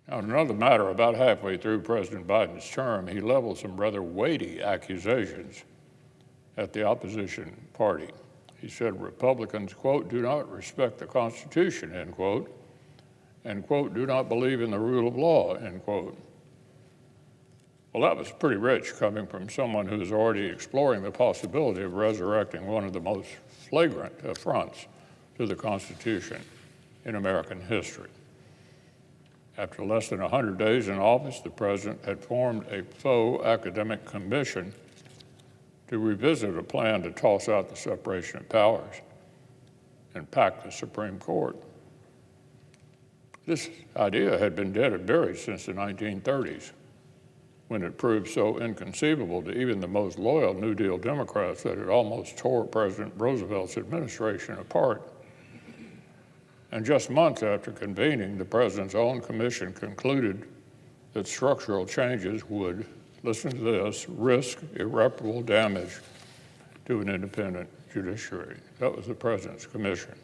Now, in another matter, about halfway through President Biden's term, he leveled some rather weighty accusations at the opposition party. He said Republicans, quote, do not respect the Constitution, end quote, and, quote, do not believe in the rule of law, end quote. Well, that was pretty rich coming from someone who is already exploring the possibility of resurrecting one of the most flagrant affronts to the Constitution in American history. After less than 100 days in office, the president had formed a faux academic commission to revisit a plan to toss out the separation of powers and pack the Supreme Court. This idea had been dead and buried since the 1930s, when it proved so inconceivable to even the most loyal New Deal Democrats that it almost tore President Roosevelt's administration apart. And just months after convening, the president's own commission concluded that structural changes would, listen to this, risk irreparable damage to an independent judiciary. That was the president's commission.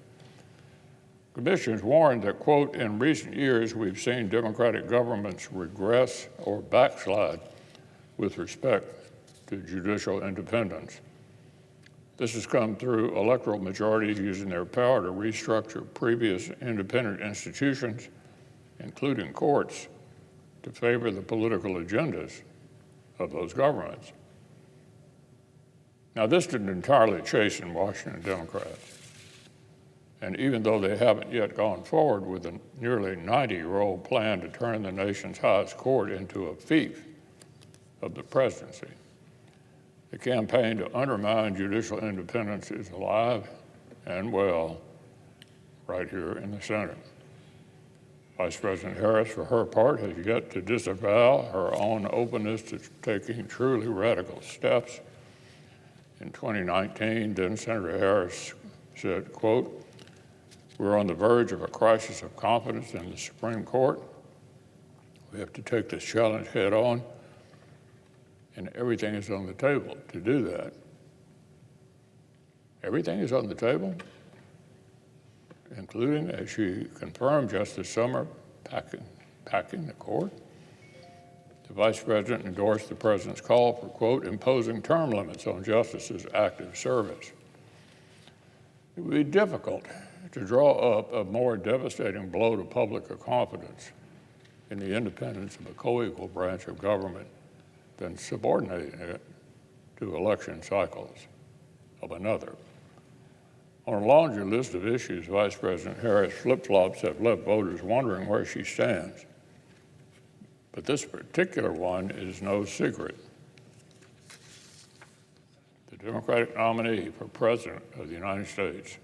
Commissions warned that, quote, in recent years, we've seen Democratic governments regress or backslide with respect to judicial independence. This has come through electoral majorities using their power to restructure previous independent institutions, including courts, to favor the political agendas of those governments. Now, this didn't entirely chasten Washington Democrats. And even though they haven't yet gone forward with a nearly 90-year-old plan to turn the nation's highest court into a fief of the presidency, the campaign to undermine judicial independence is alive and well right here in the Senate. Vice President Harris, for her part, has yet to disavow her own openness to taking truly radical steps. In 2019, then Senator Harris said, quote, we're on the verge of a crisis of confidence in the Supreme Court. We have to take this challenge head on, and everything is on the table to do that. Everything is on the table, including, as she confirmed just this summer, packing the court. The vice president endorsed the president's call for, quote, imposing term limits on justices' active service. It would be difficult to draw up a more devastating blow to public confidence in the independence of a co-equal branch of government than subordinating it to election cycles of another. On a laundry list of issues, Vice President Harris' flip-flops have left voters wondering where she stands. But this particular one is no secret. The Democratic nominee for President of the United States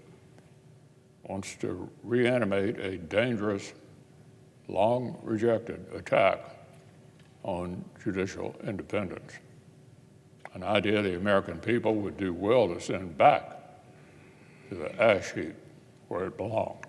wants to reanimate a dangerous, long-rejected attack on judicial independence, an idea the American people would do well to send back to the ash heap where it belongs.